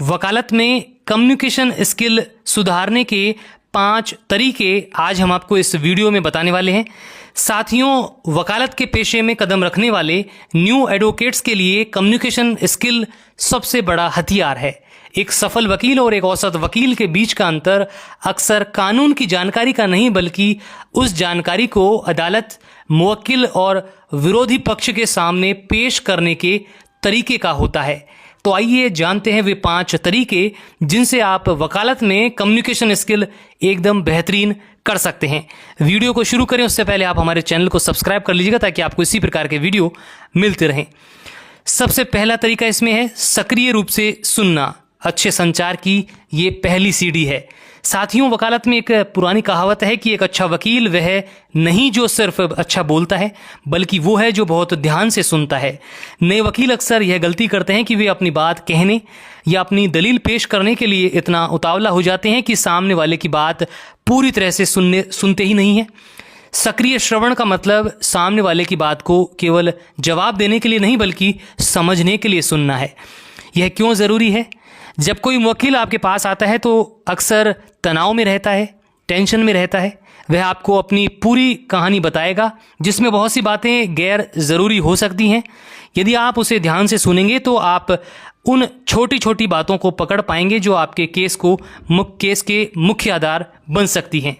वकालत में communication skill सुधारने के 5 तरीके आज हम आपको इस वीडियो में बताने वाले हैं। साथियों, वकालत के पेशे में कदम रखने वाले न्यू एडवोकेट्स के लिए कम्युनिकेशन स्किल सबसे बड़ा हथियार है। एक सफल वकील और एक औसत वकील के बीच का अंतर अक्सर कानून की जानकारी का नहीं बल्कि उस जानकारी को अदालत, मुवक्किल और विरोधी पक्ष के सामने पेश करने के तरीके का होता है। तो आइए जानते हैं वे 5 तरीके जिनसे आप वकालत में कम्युनिकेशन स्किल एकदम बेहतरीन कर सकते हैं। वीडियो को शुरू करें उससे पहले आप हमारे चैनल को सब्सक्राइब कर लीजिएगा ताकि आपको इसी प्रकार के वीडियो मिलते रहें। सबसे पहला तरीका इसमें है सक्रिय रूप से सुनना। अच्छे संचार की ये पहली सीढ़ी है। साथियों, वकालत में एक पुरानी कहावत है कि एक अच्छा वकील वह नहीं जो सिर्फ अच्छा बोलता है बल्कि वो है जो बहुत ध्यान से सुनता है। नए वकील अक्सर यह गलती करते हैं कि वे अपनी बात कहने या अपनी दलील पेश करने के लिए इतना उतावला हो जाते हैं कि सामने वाले की बात पूरी तरह से सुनते ही नहीं है। सक्रिय श्रवण का मतलब सामने वाले की बात को केवल जवाब देने के लिए नहीं बल्कि समझने के लिए सुनना है। यह क्यों ज़रूरी है? जब कोई वकील आपके पास आता है तो अक्सर तनाव में रहता है, टेंशन में रहता है। वह आपको अपनी पूरी कहानी बताएगा जिसमें बहुत सी बातें गैर ज़रूरी हो सकती हैं। यदि आप उसे ध्यान से सुनेंगे तो आप उन छोटी छोटी बातों को पकड़ पाएंगे जो आपके केस के मुख्य आधार बन सकती हैं।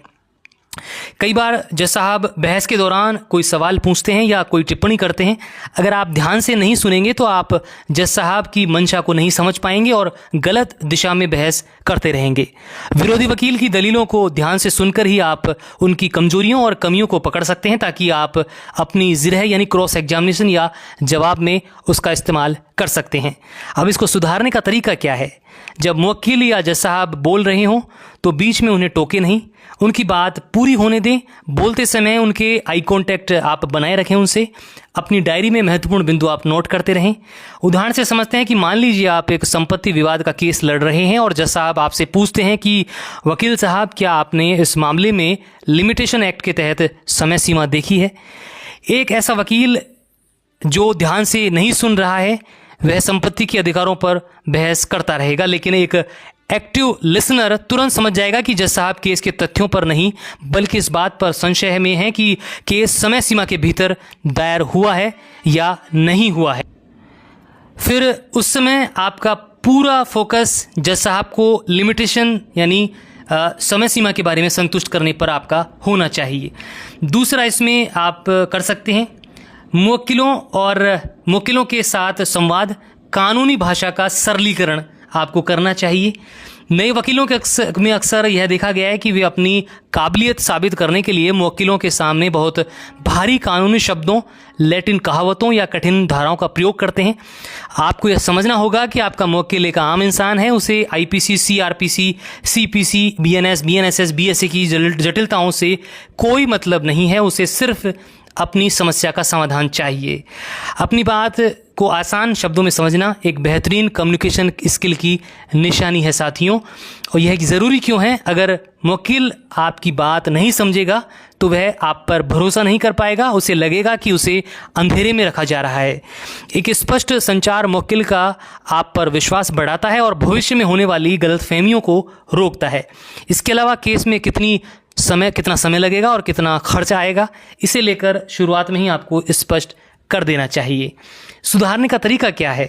कई बार जज साहब बहस के दौरान कोई सवाल पूछते हैं या कोई टिप्पणी करते हैं। अगर आप ध्यान से नहीं सुनेंगे तो आप जज साहब की मंशा को नहीं समझ पाएंगे और गलत दिशा में बहस करते रहेंगे। विरोधी वकील की दलीलों को ध्यान से सुनकर ही आप उनकी कमजोरियों और कमियों को पकड़ सकते हैं ताकि आप अपनी जिरह यानी क्रॉस एग्जामिनेशन या जवाब में उसका इस्तेमाल कर सकते हैं। अब इसको सुधारने का तरीका क्या है? जब मुवक्किल या जज साहब बोल रहे हों तो बीच में उन्हें टोके नहीं, उनकी बात पूरी होने दें। बोलते समय उनके आई कांटेक्ट आप बनाए रखें उनसे। अपनी डायरी में महत्वपूर्ण बिंदु आप नोट करते रहें। उदाहरण से समझते हैं कि मान लीजिए आप एक संपत्ति विवाद का केस लड़ रहे हैं और जज साहब आपसे पूछते हैं कि वकील साहब, क्या आपने इस मामले में लिमिटेशन एक्ट के तहत समय सीमा देखी है? एक ऐसा वकील जो ध्यान से नहीं सुन रहा है वह संपत्ति के अधिकारों पर बहस करता रहेगा, लेकिन एक एक्टिव लिसनर तुरंत समझ जाएगा कि जज साहब केस के तथ्यों पर नहीं बल्कि इस बात पर संशय में है कि केस समय सीमा के भीतर दायर हुआ है या नहीं हुआ है। फिर उस समय आपका पूरा फोकस जज साहब को लिमिटेशन यानी समय सीमा के बारे में संतुष्ट करने पर आपका होना चाहिए। दूसरा इसमें आप कर सकते हैं मुवक्किलों के साथ संवाद। कानूनी भाषा का सरलीकरण आपको करना चाहिए। नए वकीलों में अक्सर यह देखा गया है कि वे अपनी काबिलियत साबित करने के लिए मुवक्किलों के सामने बहुत भारी कानूनी शब्दों, लैटिन कहावतों या कठिन धाराओं का प्रयोग करते हैं। आपको यह समझना होगा कि आपका मुवक्किल एक आम इंसान है। उसे IPC, CrPC, CPC, BNS, BNSS, BSA की जटिलताओं से कोई मतलब नहीं है। उसे सिर्फ अपनी समस्या का समाधान चाहिए। अपनी बात को आसान शब्दों में समझना एक बेहतरीन कम्युनिकेशन स्किल की निशानी है साथियों। और यह ज़रूरी क्यों है? अगर मुवक्किल आपकी बात नहीं समझेगा तो वह आप पर भरोसा नहीं कर पाएगा। उसे लगेगा कि उसे अंधेरे में रखा जा रहा है। एक स्पष्ट संचार मुवक्किल का आप पर विश्वास बढ़ाता है और भविष्य में होने वाली गलतफहमियों को रोकता है। इसके अलावा केस में कितना समय लगेगा और कितना खर्चा आएगा, इसे लेकर शुरुआत में ही आपको स्पष्ट कर देना चाहिए। सुधारने का तरीका क्या है?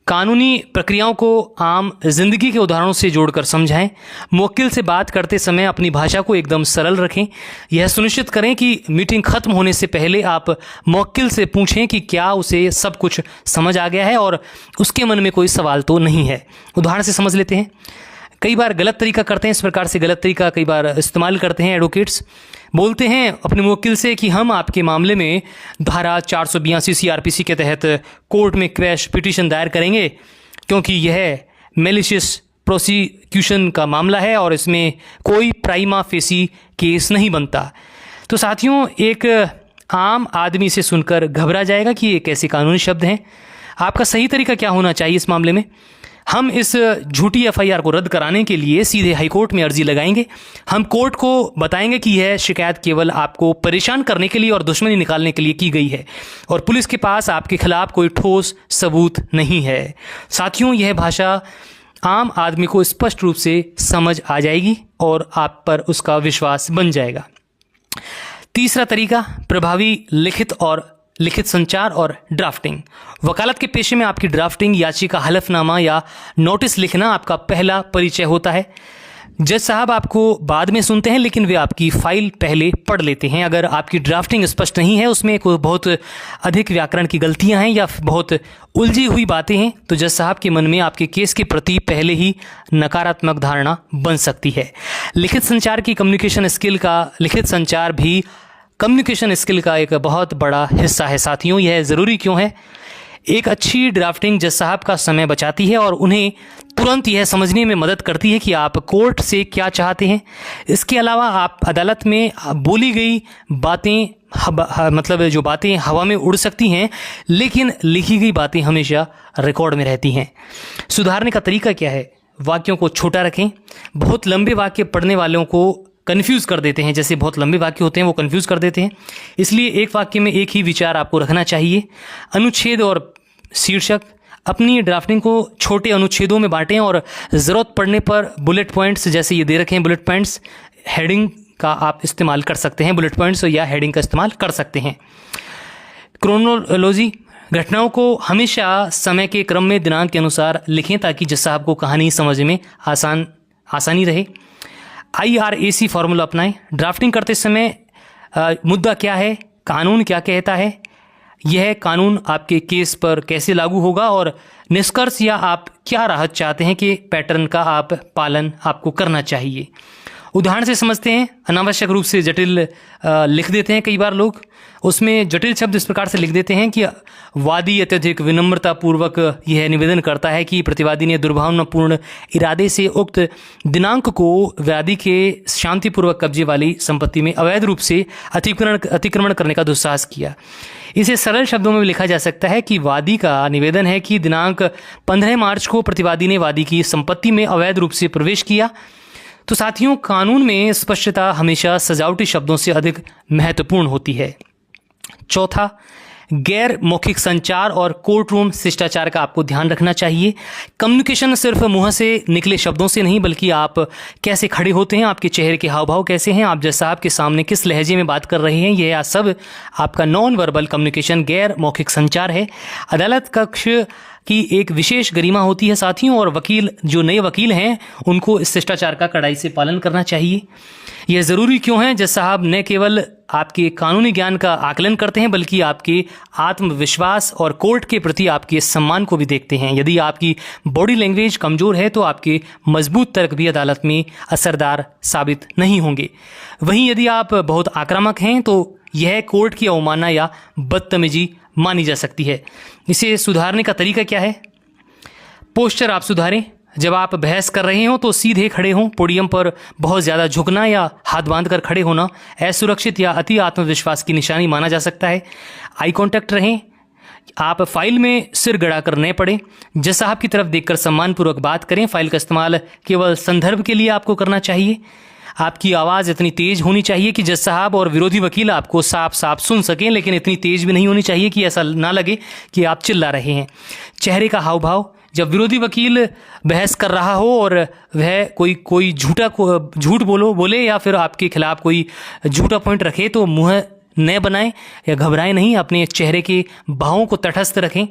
कानूनी प्रक्रियाओं को आम जिंदगी के उदाहरणों से जोड़कर समझाएं। मुवक्किल से बात करते समय अपनी भाषा को एकदम सरल रखें। यह सुनिश्चित करें कि मीटिंग खत्म होने से पहले आप मुवक्किल से पूछें कि क्या उसे सब कुछ समझ आ गया है और उसके मन में कोई सवाल तो नहीं है। उदाहरण से समझ लेते हैं। कई बार गलत तरीका करते हैं, इस प्रकार से गलत तरीका कई बार इस्तेमाल करते हैं एडवोकेट्स। बोलते हैं अपने मुवक्किल से कि हम आपके मामले में धारा 482 सीआरपीसी के तहत कोर्ट में क्वैश पिटीशन दायर करेंगे क्योंकि यह मैलिशियस प्रोसिक्यूशन का मामला है और इसमें कोई प्राइमा फेसी केस नहीं बनता। तो साथियों, एक आम आदमी से सुनकर घबरा जाएगा कि ये कैसे कानूनी शब्द हैं। आपका सही तरीका क्या होना चाहिए इस मामले में? हम इस झूठी एफआईआर को रद्द कराने के लिए सीधे हाईकोर्ट में अर्जी लगाएंगे। हम कोर्ट को बताएंगे कि यह शिकायत केवल आपको परेशान करने के लिए और दुश्मनी निकालने के लिए की गई है और पुलिस के पास आपके खिलाफ कोई ठोस सबूत नहीं है। साथियों, यह भाषा आम आदमी को स्पष्ट रूप से समझ आ जाएगी और आप पर उसका विश्वास बन जाएगा। तीसरा तरीका, प्रभावी लिखित संचार और ड्राफ्टिंग। वकालत के पेशे में आपकी ड्राफ्टिंग, याचिका, हलफनामा या नोटिस लिखना आपका पहला परिचय होता है। जज साहब आपको बाद में सुनते हैं, लेकिन वे आपकी फाइल पहले पढ़ लेते हैं। अगर आपकी ड्राफ्टिंग स्पष्ट नहीं है, उसमें कोई बहुत अधिक व्याकरण की गलतियां हैं या बहुत उलझी हुई बातें हैं, तो जज साहब के मन में आपके केस के प्रति पहले ही नकारात्मक धारणा बन सकती है। लिखित संचार भी कम्युनिकेशन स्किल का एक बहुत बड़ा हिस्सा है साथियों। यह ज़रूरी क्यों है? एक अच्छी ड्राफ्टिंग जज साहब का समय बचाती है और उन्हें तुरंत यह समझने में मदद करती है कि आप कोर्ट से क्या चाहते हैं। इसके अलावा आप अदालत में बोली गई बातें मतलब जो बातें हवा में उड़ सकती हैं, लेकिन लिखी गई बातें हमेशा रिकॉर्ड में रहती हैं। सुधारने का तरीका क्या है? वाक्यों को छोटा रखें। बहुत लंबे वाक्य पढ़ने वालों को कन्फ्यूज़ कर देते हैं। जैसे बहुत लंबे वाक्य होते हैं वो कन्फ्यूज़ कर देते हैं, इसलिए एक वाक्य में एक ही विचार आपको रखना चाहिए। अनुच्छेद और शीर्षक, अपनी ड्राफ्टिंग को छोटे अनुच्छेदों में बांटें और ज़रूरत पड़ने पर बुलेट पॉइंट्स, जैसे ये दे रखे हैं बुलेट पॉइंट्स, हेडिंग का आप इस्तेमाल कर सकते हैं। बुलेट पॉइंट्स या हेडिंग का इस्तेमाल कर सकते हैं। क्रोनोलॉजी, घटनाओं को हमेशा समय के क्रम में दिनांक के अनुसार लिखें ताकि जज साहब को कहानी समझने में आसानी रहे। IRAC फार्मूला अपनाएं। ड्राफ्टिंग करते समय मुद्दा क्या है, कानून क्या कहता है, यह कानून आपके केस पर कैसे लागू होगा और निष्कर्ष या आप क्या राहत चाहते हैं कि पैटर्न का पालन आपको करना चाहिए। उदाहरण से समझते हैं। अनावश्यक रूप से जटिल लिख देते हैं कई बार लोग। उसमें जटिल शब्द इस प्रकार से लिख देते हैं कि वादी अत्यधिक विनम्रतापूर्वक यह निवेदन करता है कि प्रतिवादी ने दुर्भावनापूर्ण इरादे से उक्त दिनांक को वादी के शांतिपूर्वक कब्जे वाली संपत्ति में अवैध रूप से अतिक्रमण करने का दुस्साहस किया। इसे सरल शब्दों में लिखा जा सकता है कि वादी का निवेदन है कि दिनांक 15 मार्च को प्रतिवादी ने वादी की संपत्ति में अवैध रूप से प्रवेश किया। तो साथियों, कानून में स्पष्टता हमेशा सजावटी शब्दों से अधिक महत्वपूर्ण होती है। चौथा, गैर मौखिक संचार और कोर्ट रूम शिष्टाचार का आपको ध्यान रखना चाहिए। कम्युनिकेशन सिर्फ मुंह से निकले शब्दों से नहीं, बल्कि आप कैसे खड़े होते हैं, आपके चेहरे के हाव भाव कैसे हैं, आप जज साहब के सामने किस लहजे में बात कर रहे हैं, यह सब आपका नॉन वर्बल कम्युनिकेशन, गैर मौखिक संचार है। अदालत कक्ष की एक विशेष गरिमा होती है साथियों, और जो नए वकील हैं उनको इस शिष्टाचार का कड़ाई से पालन करना चाहिए। यह ज़रूरी क्यों है? जज साहब न केवल आपके कानूनी ज्ञान का आकलन करते हैं, बल्कि आपके आत्मविश्वास और कोर्ट के प्रति आपके सम्मान को भी देखते हैं। यदि आपकी बॉडी लैंग्वेज कमज़ोर है तो आपके मजबूत तर्क भी अदालत में असरदार साबित नहीं होंगे। वहीं यदि आप बहुत आक्रामक हैं तो यह कोर्ट की अवमानना या बदतमीजी मानी जा सकती है। इसे सुधारने का तरीका क्या है? पोस्चर आप सुधारें। जब आप बहस कर रहे हो तो सीधे खड़े हों। पोडियम पर बहुत ज़्यादा झुकना या हाथ बांधकर खड़े होना असुरक्षित या अति आत्मविश्वास की निशानी माना जा सकता है। आई कांटेक्ट रहें। आप फाइल में सिर गड़ाकर न पड़ें। जज साहब की तरफ देखकर सम्मानपूर्वक बात करें। फाइल का इस्तेमाल केवल संदर्भ के लिए आपको करना चाहिए। आपकी आवाज़ इतनी तेज़ होनी चाहिए कि जज साहब और विरोधी वकील आपको साफ साफ सुन सकें, लेकिन इतनी तेज़ भी नहीं होनी चाहिए कि ऐसा ना लगे कि आप चिल्ला रहे हैं। चेहरे का हाव भाव, जब विरोधी वकील बहस कर रहा हो और वह कोई झूठ बोले या फिर आपके खिलाफ कोई झूठा पॉइंट रखे तो मुंह न बनाएं या घबराएं नहीं। अपने चेहरे के भावों को तटस्थ रखें।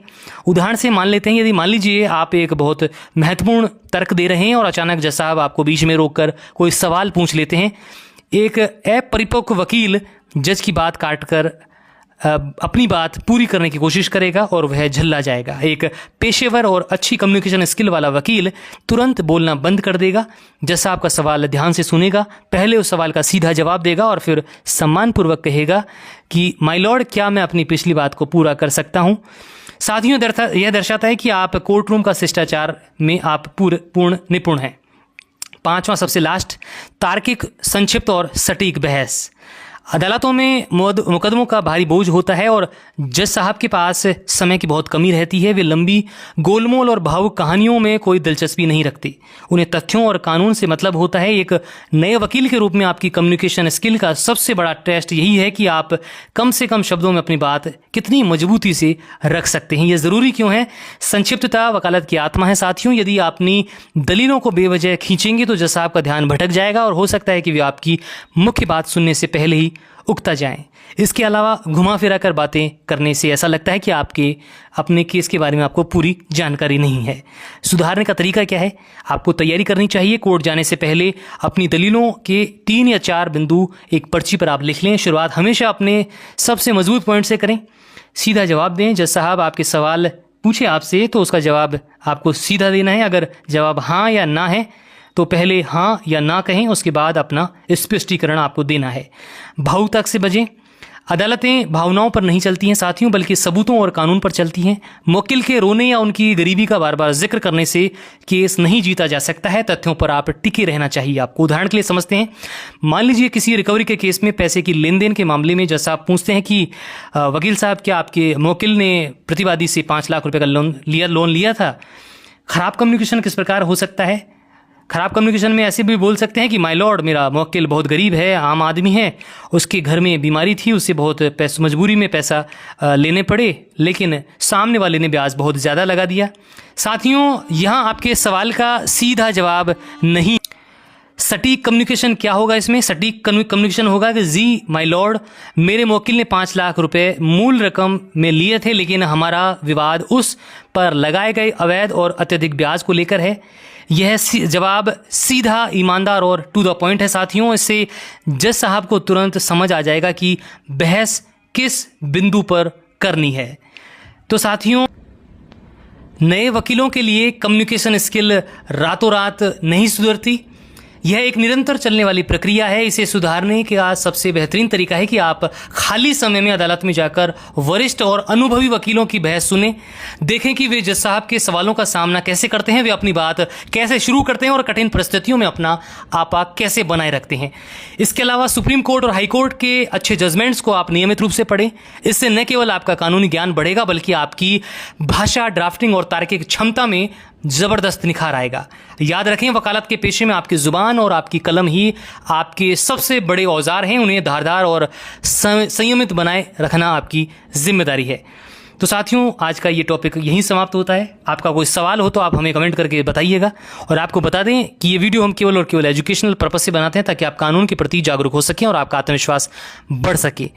उदाहरण से मान लेते हैं, यदि मान लीजिए आप एक बहुत महत्वपूर्ण तर्क दे रहे हैं और अचानक जज साहब आपको बीच में रोककर कोई सवाल पूछ लेते हैं। एक अपरिपक्व वकील जज की बात काटकर अपनी बात पूरी करने की कोशिश करेगा और वह झल्ला जाएगा। एक पेशेवर और अच्छी कम्युनिकेशन स्किल वाला वकील तुरंत बोलना बंद कर देगा। जज साहब का सवाल ध्यान से सुनेगा, पहले उस सवाल का सीधा जवाब देगा और फिर सम्मानपूर्वक कहेगा कि माय लॉर्ड, क्या मैं अपनी पिछली बात को पूरा कर सकता हूँ। साथियों, यह दर्शाता है कि आप कोर्ट रूम का शिष्टाचार में आप पूर्ण निपुण हैं। पांचवा, सबसे लास्ट, तार्किक, संक्षिप्त और सटीक बहस। अदालतों में मुकदमों का भारी बोझ होता है और जज साहब के पास समय की बहुत कमी रहती है। वे लंबी गोलमोल और भावुक कहानियों में कोई दिलचस्पी नहीं रखते। उन्हें तथ्यों और कानून से मतलब होता है। एक नए वकील के रूप में आपकी कम्युनिकेशन स्किल का सबसे बड़ा टेस्ट यही है कि आप कम से कम शब्दों में अपनी बात कितनी मजबूती से रख सकते हैं। यह ज़रूरी क्यों है? संक्षिप्तता वकालत की आत्मा है साथियों। यदि आप अपनी दलीलों को बेवजह खींचेंगे तो जज साहब का ध्यान भटक जाएगा और हो सकता है कि वे आपकी मुख्य बात सुनने से पहले ही उकता जाएं। इसके अलावा घुमा फिरा कर बातें करने से ऐसा लगता है कि आपके अपने केस के बारे में आपको पूरी जानकारी नहीं है। सुधारने का तरीका क्या है? आपको तैयारी करनी चाहिए। कोर्ट जाने से पहले अपनी दलीलों के 3 या 4 बिंदु एक पर्ची पर आप लिख लें। शुरुआत हमेशा अपने सबसे मजबूत पॉइंट से करें। सीधा जवाब दें। जज साहब आपके सवाल पूछे आपसे तो उसका जवाब आपको सीधा देना है। अगर जवाब हाँ या ना है तो पहले हाँ या ना कहें, उसके बाद अपना स्पष्टीकरण आपको देना है। भावुकता से बचें। अदालतें भावनाओं पर नहीं चलती हैं साथियों, बल्कि सबूतों और कानून पर चलती हैं। मुवक्किल के रोने या उनकी गरीबी का बार बार जिक्र करने से केस नहीं जीता जा सकता है। तथ्यों पर आप टिके रहना चाहिए आपको। उदाहरण के लिए समझते हैं, मान लीजिए किसी रिकवरी के केस में पैसे की लेन देन के मामले में जैसा आप पूछते हैं कि वकील साहब क्या आपके मुवक्किल ने प्रतिवादी से 5 लाख रुपए का लोन लिया था? खराब कम्युनिकेशन किस प्रकार हो सकता है? खराब कम्युनिकेशन में ऐसे भी बोल सकते हैं कि माय लॉर्ड, मेरा मुवक्किल बहुत गरीब है, आम आदमी है, उसके घर में बीमारी थी, उससे बहुत मजबूरी में पैसा लेने पड़े, लेकिन सामने वाले ने ब्याज बहुत ज़्यादा लगा दिया। साथियों, यहाँ आपके सवाल का सीधा जवाब नहीं। सटीक कम्युनिकेशन क्या होगा इसमें? सटीक कम्युनिकेशन होगा कि जी माय लॉर्ड, मेरे मुवक्किल ने 5 लाख रुपए मूल रकम में लिए थे, लेकिन हमारा विवाद उस पर लगाए गए अवैध और अत्यधिक ब्याज को लेकर है। यह जवाब सीधा, ईमानदार और टू द पॉइंट है साथियों। इससे जज साहब को तुरंत समझ आ जाएगा कि बहस किस बिंदु पर करनी है। तो साथियों, नए वकीलों के लिए कम्युनिकेशन स्किल रातों रात नहीं सुधरती। यह एक निरंतर चलने वाली प्रक्रिया है। इसे सुधारने का सबसे बेहतरीन तरीका है कि आप खाली समय में अदालत में जाकर वरिष्ठ और अनुभवी वकीलों की बहस सुनें। देखें कि वे जज साहब के सवालों का सामना कैसे करते हैं, वे अपनी बात कैसे शुरू करते हैं और कठिन परिस्थितियों में अपना आपा कैसे बनाए रखते हैं। इसके अलावा सुप्रीम कोर्ट और हाई कोर्ट के अच्छे जजमेंट्स को आप नियमित रूप से पढ़ें। इससे न केवल आपका कानूनी ज्ञान बढ़ेगा, बल्कि आपकी भाषा, ड्राफ्टिंग और तार्किक क्षमता में ज़बरदस्त निखार आएगा। याद रखें, वकालत के पेशे में आपकी ज़ुबान और आपकी कलम ही आपके सबसे बड़े औजार हैं। उन्हें धारदार और संयमित बनाए रखना आपकी जिम्मेदारी है। तो साथियों, आज का ये टॉपिक यहीं समाप्त होता है। आपका कोई सवाल हो तो आप हमें कमेंट करके बताइएगा। और आपको बता दें कि ये वीडियो हम केवल और केवल एजुकेशनल पर्पस से बनाते हैं, ताकि आप कानून के प्रति जागरूक हो सकें और आपका आत्मविश्वास बढ़ सके।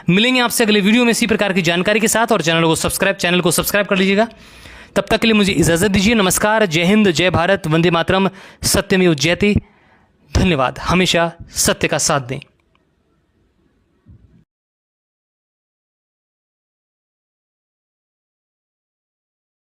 मिलेंगे आपसे अगले वीडियो में इसी प्रकार की जानकारी के साथ। और चैनल को सब्सक्राइब कर लीजिएगा। तब तक के लिए मुझे इजाज़त दीजिए। नमस्कार, जय हिंद, जय भारत, वंदे मातरम, सत्यमेव जयते। धन्यवाद। हमेशा सत्य का साथ दें।